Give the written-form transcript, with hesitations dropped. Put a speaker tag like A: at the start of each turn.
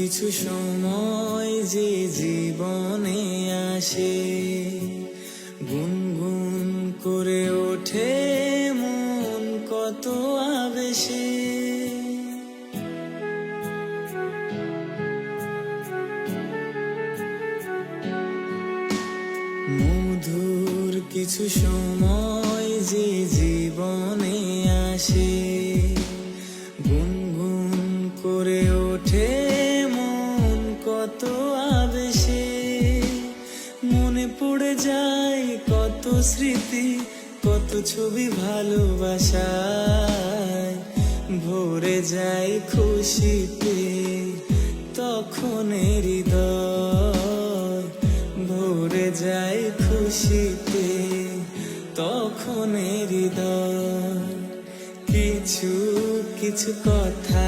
A: কিছু সময় যে জীবনে আসে, গুনগুন করে ওঠে মন কত আবেশে। মধুর কিছু সময় যে জীবনে আসে, গুনগুন করে ওঠে মন কত আবেশে। মনে পড়ে যায় কত স্মৃতি, কত ছবি ভালোবাসায়, ভরে যায় খুশিতে তখন হৃদয়, ভরে যায় খুশিতে তখন হৃদয়। কিছু কিছু কথা